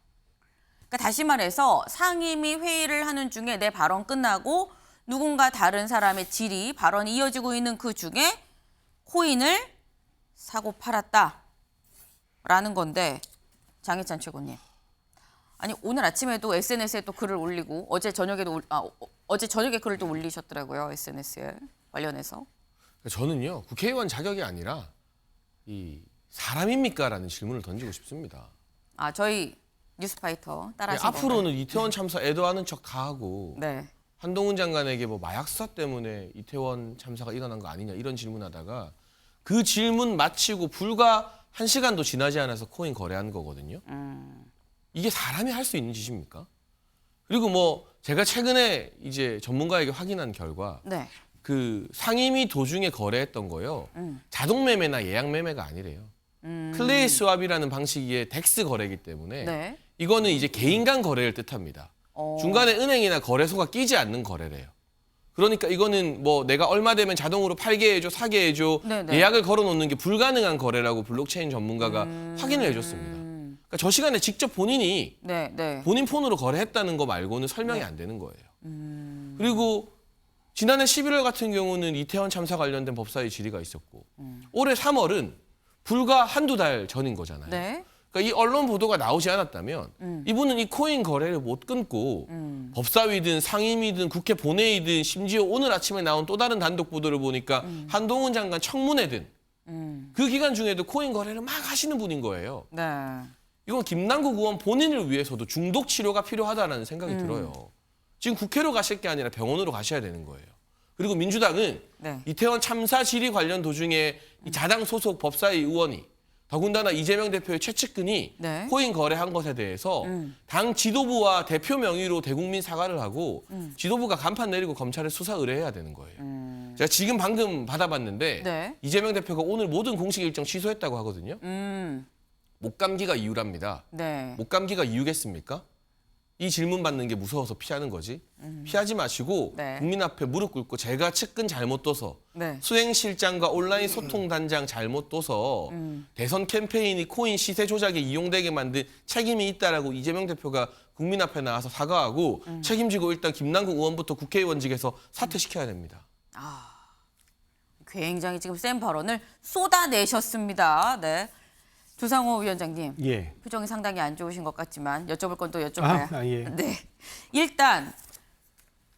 [SPEAKER 1] 그러니까 다시 말해서 상임위 회의를 하는 중에 내 발언 끝나고 누군가 다른 사람의 질의, 발언이 이어지고 있는 그 중에 코인을 사고 팔았다라는 라는 건데 장혜찬 최고님. 아니 오늘 아침에도 SNS에 또 글을 올리고 어제 저녁에도 어제 저녁에 글을 또 올리셨더라고요. SNS에 관련해서.
[SPEAKER 4] 저는요 국회의원 자격이 아니라 이 사람입니까라는 질문을 던지고 싶습니다.
[SPEAKER 1] 아 저희 뉴스파이터 따라하신
[SPEAKER 4] 앞으로는 이태원 참사 애도하는 척 다 하고
[SPEAKER 1] 네.
[SPEAKER 4] 한동훈 장관에게 뭐 마약 수사 때문에 이태원 참사가 일어난 거 아니냐 이런 질문하다가 그 질문 마치고 불과 1시간도 지나지 않아서 코인 거래한 거거든요. 이게 사람이 할 수 있는 짓입니까? 그리고 뭐 제가 최근에 이제 전문가에게 확인한 결과
[SPEAKER 1] 네.
[SPEAKER 4] 그 상임위 도중에 거래했던 거요. 자동 매매나 예약 매매가 아니래요. 클레이 스왑이라는 방식의 덱스 거래이기 때문에
[SPEAKER 1] 네.
[SPEAKER 4] 이거는 이제 개인 간 거래를 뜻합니다. 중간에 은행이나 거래소가 끼지 않는 거래래요. 그러니까 이거는 뭐 내가 얼마 되면 자동으로 팔게 해줘, 사게 해줘,
[SPEAKER 1] 네네.
[SPEAKER 4] 예약을 걸어놓는 게 불가능한 거래라고 블록체인 전문가가 확인을 해줬습니다. 그러니까 저 시간에 직접 본인이
[SPEAKER 1] 네. 네.
[SPEAKER 4] 본인 폰으로 거래했다는 거 말고는 설명이 안 되는 거예요. 그리고 지난해 11월 같은 경우는 이태원 참사 관련된 법사위 질의가 있었고 올해 3월은 불과 한두 달 전인 거잖아요.
[SPEAKER 1] 네.
[SPEAKER 4] 그러니까 이 언론 보도가 나오지 않았다면 이분은 이 코인 거래를 못 끊고 법사위든 상임위든 국회 본회의든 심지어 오늘 아침에 나온 또 다른 단독 보도를 보니까 한동훈 장관 청문회든 그 기간 중에도 코인 거래를 막 하시는 분인 거예요.
[SPEAKER 1] 네.
[SPEAKER 4] 이건 김남국 의원 본인을 위해서도 중독 치료가 필요하다는 생각이 들어요. 지금 국회로 가실 게 아니라 병원으로 가셔야 되는 거예요. 그리고 민주당은
[SPEAKER 1] 네.
[SPEAKER 4] 이태원 참사 질의 관련 도중에 이 자당 소속 법사위 의원이 더군다나 이재명 대표의 최측근이
[SPEAKER 1] 네.
[SPEAKER 4] 코인 거래한 것에 대해서 당 지도부와 대표 명의로 대국민 사과를 하고 지도부가 간판 내리고 검찰에 수사 의뢰해야 되는 거예요. 제가 지금 방금 받아봤는데
[SPEAKER 1] 네.
[SPEAKER 4] 이재명 대표가 오늘 모든 공식 일정 취소했다고 하거든요. 목감기가 이유랍니다.
[SPEAKER 1] 네.
[SPEAKER 4] 목감기가 이유겠습니까? 이 질문 받는 게 무서워서 피하는 거지. 피하지 마시고
[SPEAKER 1] 네.
[SPEAKER 4] 국민 앞에 무릎 꿇고 제가 측근 잘못 둬서
[SPEAKER 1] 네.
[SPEAKER 4] 수행실장과 온라인 소통단장 잘못 둬서 대선 캠페인이 코인 시세 조작에 이용되게 만든 책임이 있다라고 이재명 대표가 국민 앞에 나와서 사과하고 책임지고 일단 김남국 의원부터 국회의원직에서 사퇴시켜야 됩니다.
[SPEAKER 1] 굉장히 지금 센 발언을 쏟아내셨습니다. 네. 조상호 위원장님.
[SPEAKER 5] 예.
[SPEAKER 1] 표정이 상당히 안 좋으신 것 같지만 여쭤볼 건 또 여쭤봐요.
[SPEAKER 5] 예.
[SPEAKER 1] 네. 일단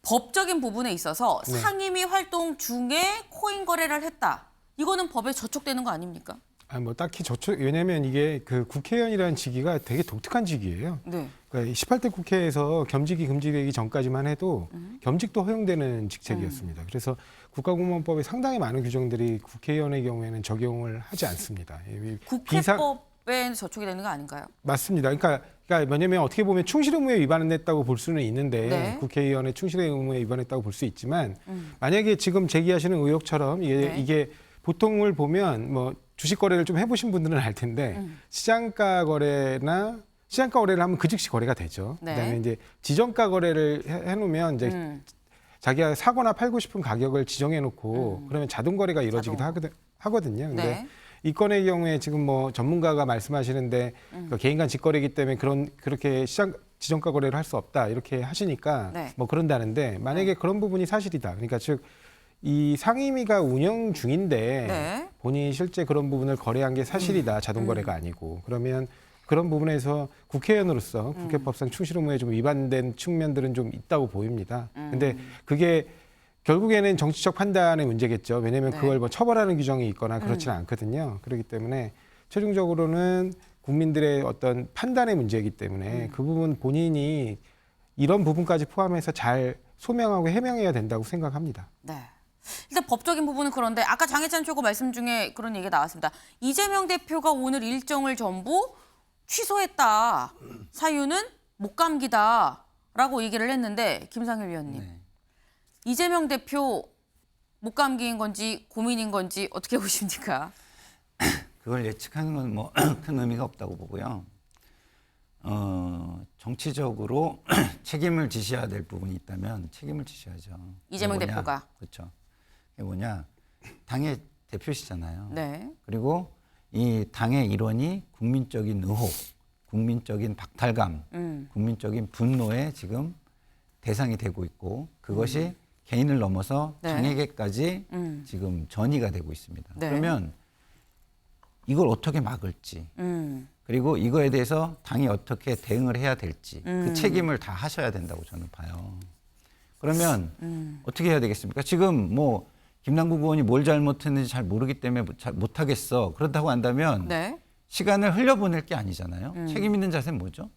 [SPEAKER 1] 법적인 부분에 있어서
[SPEAKER 5] 네.
[SPEAKER 1] 상임위 활동 중에 코인 거래를 했다. 이거는 법에 저촉되는 거 아닙니까?
[SPEAKER 5] 뭐 딱히 왜냐면 이게 그 국회의원이라는 직위가 되게 독특한 직위예요.
[SPEAKER 1] 네.
[SPEAKER 5] 그러니까 18대 국회에서 겸직이 금지되기 전까지만 해도 겸직도 허용되는 직책이었습니다. 그래서 국가공무원법에 상당히 많은 규정들이 국회의원의 경우에는 적용을 하지 않습니다.
[SPEAKER 1] 국회법에 저촉이 되는 거 아닌가요?
[SPEAKER 5] 맞습니다. 그러니까 뭐냐면 어떻게 보면 충실 의무에 위반했다고 볼 수는 있는데
[SPEAKER 1] 네.
[SPEAKER 5] 국회의원의 충실 의무에 위반했다고 볼 수 있지만 만약에 지금 제기하시는 의혹처럼
[SPEAKER 1] 네.
[SPEAKER 5] 이게 보통을 보면 뭐 주식 거래를 좀 해보신 분들은 알 텐데 시장가 거래를 하면 그 즉시 거래가 되죠.
[SPEAKER 1] 네.
[SPEAKER 5] 그다음에 이제 지정가 거래를 해놓으면 이제 자기가 사거나 팔고 싶은 가격을 지정해놓고 그러면 자동 거래가 이루어지기도 하거든요. 근데
[SPEAKER 1] 네.
[SPEAKER 5] 이 건의 경우에 지금 뭐 전문가가 말씀하시는데 그 개인 간 직거래이기 때문에 그렇게 지정가 거래를 할 수 없다 이렇게 하시니까
[SPEAKER 1] 네.
[SPEAKER 5] 뭐 그런다는데 만약에 그런 부분이 사실이다. 그러니까 즉 이 상임위가 운영 중인데
[SPEAKER 1] 네.
[SPEAKER 5] 본인이 실제 그런 부분을 거래한 게 사실이다. 자동 거래가 아니고 그러면 그런 부분에서 국회의원으로서 국회법상 충실 의무에 좀 위반된 측면들은 좀 있다고 보입니다. 근데 그게 결국에는 정치적 판단의 문제겠죠. 왜냐하면
[SPEAKER 1] 네.
[SPEAKER 5] 그걸 뭐 처벌하는 규정이 있거나 그렇지는 않거든요. 그렇기 때문에 최종적으로는 국민들의 어떤 판단의 문제이기 때문에 그 부분 본인이 이런 부분까지 포함해서 잘 소명하고 해명해야 된다고 생각합니다.
[SPEAKER 1] 네. 일단 법적인 부분은 그런데 아까 장혜찬 최고 말씀 중에 그런 얘기가 나왔습니다. 이재명 대표가 오늘 일정을 전부 취소했다. 사유는 목감기다라고 얘기를 했는데 김상일 위원님. 이재명 대표 목감기인 건지 고민인 건지 어떻게 보십니까?
[SPEAKER 3] 그걸 예측하는 건 뭐 큰 의미가 없다고 보고요. 정치적으로 책임을 지셔야 될 부분이 있다면 책임을 지셔야죠.
[SPEAKER 1] 이재명
[SPEAKER 3] 그게 뭐냐?
[SPEAKER 1] 대표가.
[SPEAKER 3] 그렇죠. 이게 뭐냐? 당의 대표시잖아요.
[SPEAKER 1] 네.
[SPEAKER 3] 그리고 이 당의 일원이 국민적인 의혹, 국민적인 박탈감, 국민적인 분노에 지금 대상이 되고 있고 그것이 개인을 넘어서
[SPEAKER 1] 네.
[SPEAKER 3] 당에게까지 지금 전이가 되고 있습니다.
[SPEAKER 1] 네.
[SPEAKER 3] 그러면 이걸 어떻게 막을지 그리고 이거에 대해서 당이 어떻게 대응을 해야 될지 그 책임을 다 하셔야 된다고 저는 봐요. 그러면 어떻게 해야 되겠습니까? 지금 뭐 김남국 의원이 뭘 잘못했는지 잘 모르기 때문에 잘 못하겠어. 그렇다고 한다면
[SPEAKER 1] 네.
[SPEAKER 3] 시간을 흘려보낼 게 아니잖아요. 책임 있는 자세는 뭐죠?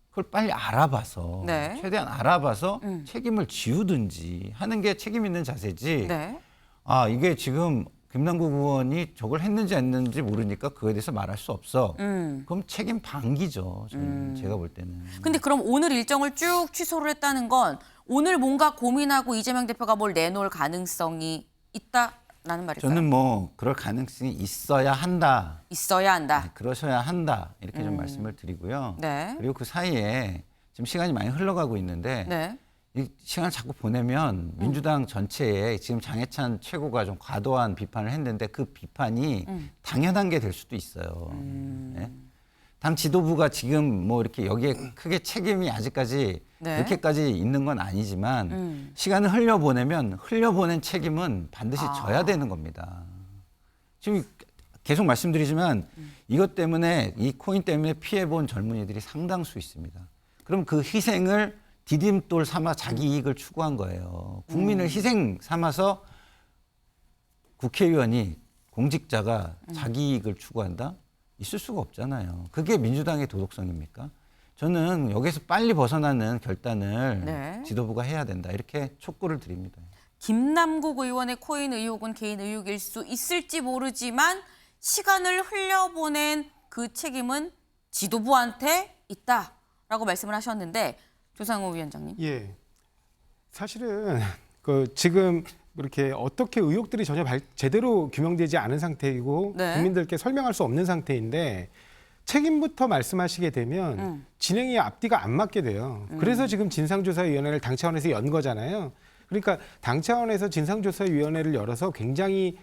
[SPEAKER 3] 그걸 빨리 알아봐서
[SPEAKER 1] 네.
[SPEAKER 3] 최대한 알아봐서 책임을 지우든지 하는 게 책임 있는 자세지.
[SPEAKER 1] 네.
[SPEAKER 3] 아 이게 지금 김남국 의원이 저걸 했는지 안 했는지 모르니까 그거에 대해서 말할 수 없어. 그럼 책임 방기죠. 저는 제가 볼 때는.
[SPEAKER 1] 근데 그럼 오늘 일정을 쭉 취소를 했다는 건 오늘 뭔가 고민하고 이재명 대표가 뭘 내놓을 가능성이 있다라는 말일까요?
[SPEAKER 3] 저는 뭐 그럴 가능성이 있어야 한다.
[SPEAKER 1] 있어야 한다.
[SPEAKER 3] 네, 그러셔야 한다. 이렇게 좀 말씀을 드리고요.
[SPEAKER 1] 네.
[SPEAKER 3] 그리고 그 사이에 지금 시간이 많이 흘러가고 있는데
[SPEAKER 1] 네.
[SPEAKER 3] 이 시간을 자꾸 보내면 민주당 전체에 지금 장해찬 최고가 좀 과도한 비판을 했는데 그 비판이 당연한 게 될 수도 있어요. 네? 당 지도부가 지금 뭐 이렇게 여기에 크게 책임이 아직까지
[SPEAKER 1] 네.
[SPEAKER 3] 이렇게까지 있는 건 아니지만 시간을 흘려보내면 흘려보낸 책임은 반드시 져야 되는 겁니다. 지금 계속 말씀드리지만 이것 때문에 이 코인 때문에 피해본 젊은이들이 상당수 있습니다. 그럼 그 희생을 디딤돌 삼아 자기 이익을 추구한 거예요. 국민을 희생 삼아서 국회의원이 공직자가 자기 이익을 추구한다? 있을 수가 없잖아요. 그게 민주당의 도덕성입니까? 저는 여기서 빨리 벗어나는 결단을
[SPEAKER 1] 네.
[SPEAKER 3] 지도부가 해야 된다. 이렇게 촉구를 드립니다.
[SPEAKER 1] 김남국 의원의 코인 의혹은 개인 의혹일 수 있을지 모르지만 시간을 흘려보낸 그 책임은 지도부한테 있다라고 말씀을 하셨는데 조상호 위원장님.
[SPEAKER 5] 예. 사실은 그 지금 이렇게 어떻게 의혹들이 전혀 제대로 규명되지 않은 상태이고
[SPEAKER 1] 네.
[SPEAKER 5] 국민들께 설명할 수 없는 상태인데 책임부터 말씀하시게 되면 진행이 앞뒤가 안 맞게 돼요. 그래서 지금 진상조사위원회를 당 차원에서 연 거잖아요. 그러니까 당 차원에서 진상조사위원회를 열어서 굉장히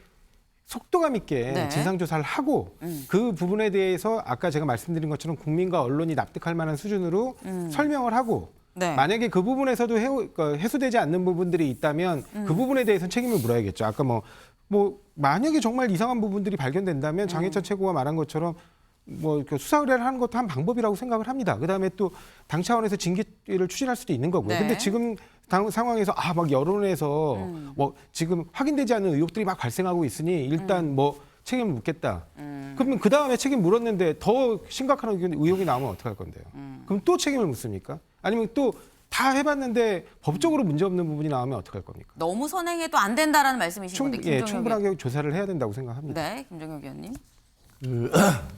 [SPEAKER 5] 속도감 있게
[SPEAKER 1] 네.
[SPEAKER 5] 진상조사를 하고 그 부분에 대해서 아까 제가 말씀드린 것처럼 국민과 언론이 납득할 만한 수준으로 설명을 하고
[SPEAKER 1] 네.
[SPEAKER 5] 만약에 그 부분에서도 해소되지 않는 부분들이 있다면 그 부분에 대해서는 책임을 물어야겠죠. 아까 뭐 만약에 정말 이상한 부분들이 발견된다면 장해찬 최고가 말한 것처럼 뭐 수사 의뢰를 하는 것도 한 방법이라고 생각을 합니다. 그다음에 또 당 차원에서 징계를 추진할 수도 있는 거고요.
[SPEAKER 1] 네.
[SPEAKER 5] 근데 지금 당 상황에서 막 여론에서 뭐 지금 확인되지 않는 의혹들이 막 발생하고 있으니 일단 뭐 책임을 묻겠다. 그러면 그 다음에 책임 물었는데 더 심각한 의혹이 나오면 어떡할 건데요? 그럼 또 책임을 묻습니까? 아니면 또 다 해봤는데 법적으로 문제 없는 부분이 나오면 어떡할 겁니까?
[SPEAKER 1] 너무 선행해도 안 된다라는 말씀이신 건데 김종혁
[SPEAKER 5] 충분하게 조사를 해야 된다고 생각합니다.
[SPEAKER 1] 네, 김종혁 의원님.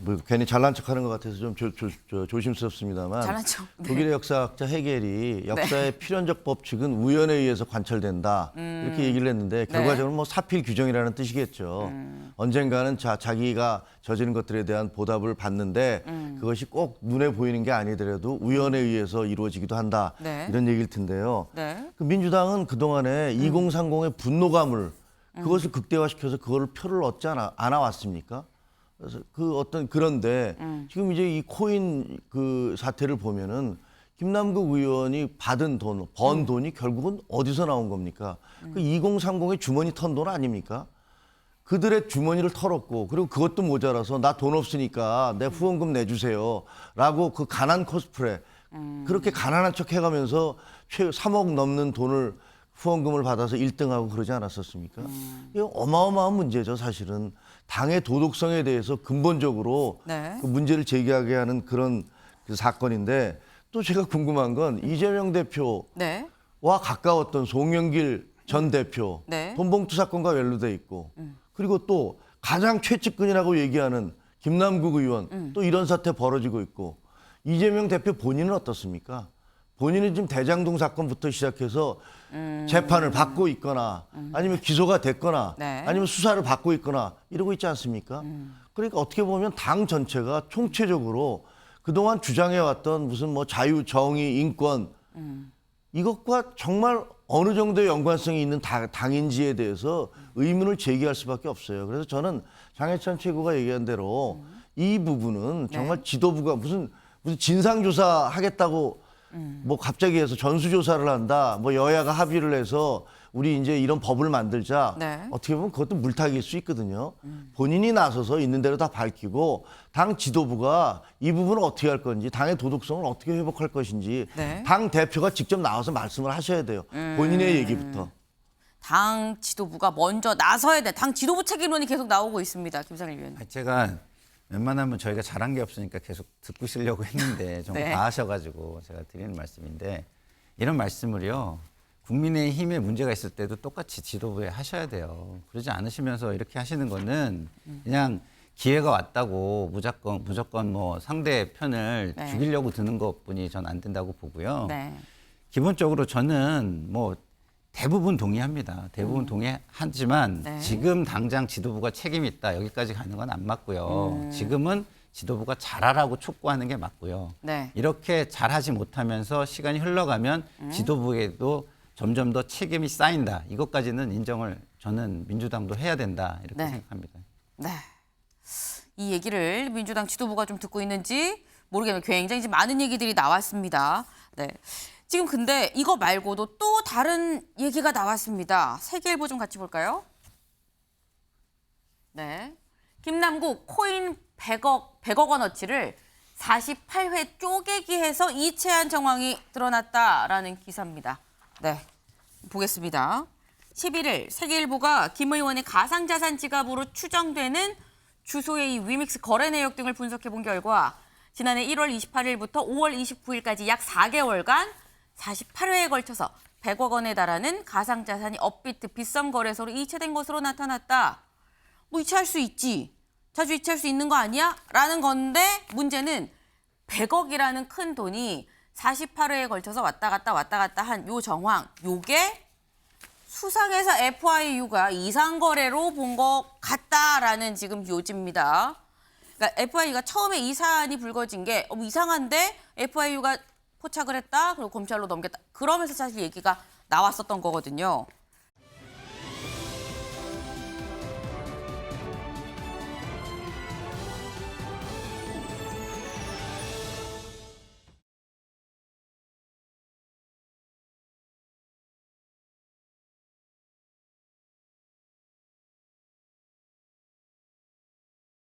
[SPEAKER 2] 뭐 괜히 잘난 척하는 것 같아서 좀 조심스럽습니다만
[SPEAKER 1] 잘난 척. 네.
[SPEAKER 2] 독일의 역사학자 헤겔이 역사의 필연적 법칙은 우연에 의해서 관철된다 이렇게 얘기를 했는데 결과적으로 뭐 사필 규정이라는 뜻이겠죠. 언젠가는 자기가 저지른 것들에 대한 보답을 받는데 그것이 꼭 눈에 보이는 게 아니더라도 우연에 의해서 이루어지기도 한다
[SPEAKER 1] 네.
[SPEAKER 2] 이런 얘기일 텐데요.
[SPEAKER 1] 네.
[SPEAKER 2] 그 민주당은 그동안에 2030의 분노감을 그것을 극대화시켜서 그거를 표를 얻지 않아 왔습니까? 그래서 그런데 지금 이제 이 코인 그 사태를 보면은 김남국 의원이 받은 돈, 번 돈이 결국은 어디서 나온 겁니까? 그 2030의 주머니 턴 돈 아닙니까? 그들의 주머니를 털었고 그리고 그것도 모자라서 나 돈 없으니까 내 후원금 내주세요.라고 그 가난 코스프레 그렇게 가난한 척 해가면서 3억 넘는 돈을 후원금을 받아서 1등하고 그러지 않았었습니까? 이거 어마어마한 문제죠, 사실은. 당의 도덕성에 대해서 근본적으로
[SPEAKER 1] 네.
[SPEAKER 2] 그 문제를 제기하게 하는 그런 그 사건인데 또 제가 궁금한 건 이재명 대표와
[SPEAKER 1] 네.
[SPEAKER 2] 가까웠던 송영길 전 대표
[SPEAKER 1] 네.
[SPEAKER 2] 돈봉투 사건과 연루돼 있고 그리고 또 가장 최측근이라고 얘기하는 김남국 의원 또 이런 사태 벌어지고 있고 이재명 대표 본인은 어떻습니까? 본인은 지금 대장동 사건부터 시작해서 재판을 받고 있거나 아니면 기소가 됐거나
[SPEAKER 1] 네.
[SPEAKER 2] 아니면 수사를 받고 있거나 이러고 있지 않습니까? 그러니까 어떻게 보면 당 전체가 총체적으로 그동안 주장해왔던 무슨 뭐 자유, 정의, 인권 이것과 정말 어느 정도의 연관성이 있는 당인지에 대해서 의문을 제기할 수밖에 없어요. 그래서 저는 장해찬 최고가 얘기한 대로 이 부분은 정말 지도부가 무슨 진상조사 하겠다고 뭐 갑자기 해서 전수조사를 한다, 뭐 여야가 합의를 해서 우리 이제 이런 법을 만들자
[SPEAKER 1] 네.
[SPEAKER 2] 어떻게 보면 그것도 물타기일 수 있거든요. 본인이 나서서 있는 대로 다 밝히고 당 지도부가 이 부분을 어떻게 할 건지 당의 도덕성을 어떻게 회복할 것인지
[SPEAKER 1] 네.
[SPEAKER 2] 당 대표가 직접 나와서 말씀을 하셔야 돼요. 본인의 얘기부터.
[SPEAKER 1] 당 지도부가 먼저 나서야 돼. 당 지도부 책임론이 계속 나오고 있습니다. 김상일 위원님.
[SPEAKER 3] 제가 웬만하면 저희가 잘한 게 없으니까 계속 듣고 쉬려고 했는데 좀
[SPEAKER 1] 네.
[SPEAKER 3] 다 하셔가지고 제가 드리는 말씀인데 이런 말씀을요. 국민의힘에 문제가 있을 때도 똑같이 지도부에 하셔야 돼요. 그러지 않으시면서 이렇게 하시는 거는 그냥 기회가 왔다고 무조건 뭐 상대 편을
[SPEAKER 1] 네.
[SPEAKER 3] 죽이려고 드는 것뿐이 전 안 된다고 보고요.
[SPEAKER 1] 네.
[SPEAKER 3] 기본적으로 저는 뭐 대부분 동의합니다. 대부분 동의하지만
[SPEAKER 1] 네.
[SPEAKER 3] 지금 당장 지도부가 책임이 있다. 여기까지 가는 건 안 맞고요. 지금은 지도부가 잘하라고 촉구하는 게 맞고요.
[SPEAKER 1] 네.
[SPEAKER 3] 이렇게 잘하지 못하면서 시간이 흘러가면 지도부에도 점점 더 책임이 쌓인다. 이것까지는 인정을 저는 민주당도 해야 된다. 이렇게
[SPEAKER 1] 네.
[SPEAKER 3] 생각합니다.
[SPEAKER 1] 네. 이 얘기를 민주당 지도부가 좀 듣고 있는지 모르겠는데 굉장히 지금 많은 얘기들이 나왔습니다. 네. 지금 근데 이거 말고도 또 다른 얘기가 나왔습니다. 세계일보 좀 같이 볼까요? 네. 김남국 코인 100억 원어치를 48회 쪼개기 해서 이체한 정황이 드러났다라는 기사입니다. 네. 보겠습니다. 11일 세계일보가 김 의원의 가상자산 지갑으로 추정되는 주소의 이 위믹스 거래 내역 등을 분석해 본 결과 지난해 1월 28일부터 5월 29일까지 약 4개월간 48회에 걸쳐서 100억 원에 달하는 가상자산이 업비트 빗썸 거래소로 이체된 것으로 나타났다. 뭐 이체할 수 있지. 자주 이체할 수 있는 거 아니야? 라는 건데 문제는 100억이라는 큰 돈이 48회에 걸쳐서 왔다 갔다 한 요 정황. 요게 수상해서 FIU가 이상 거래로 본 것 같다라는 지금 요지입니다. 그러니까 FIU가 처음에 이 사안이 불거진 게 이상한데 FIU가 포착을 했다. 그리고 검찰로 넘겼다. 그러면서 사실 얘기가 나왔었던 거거든요.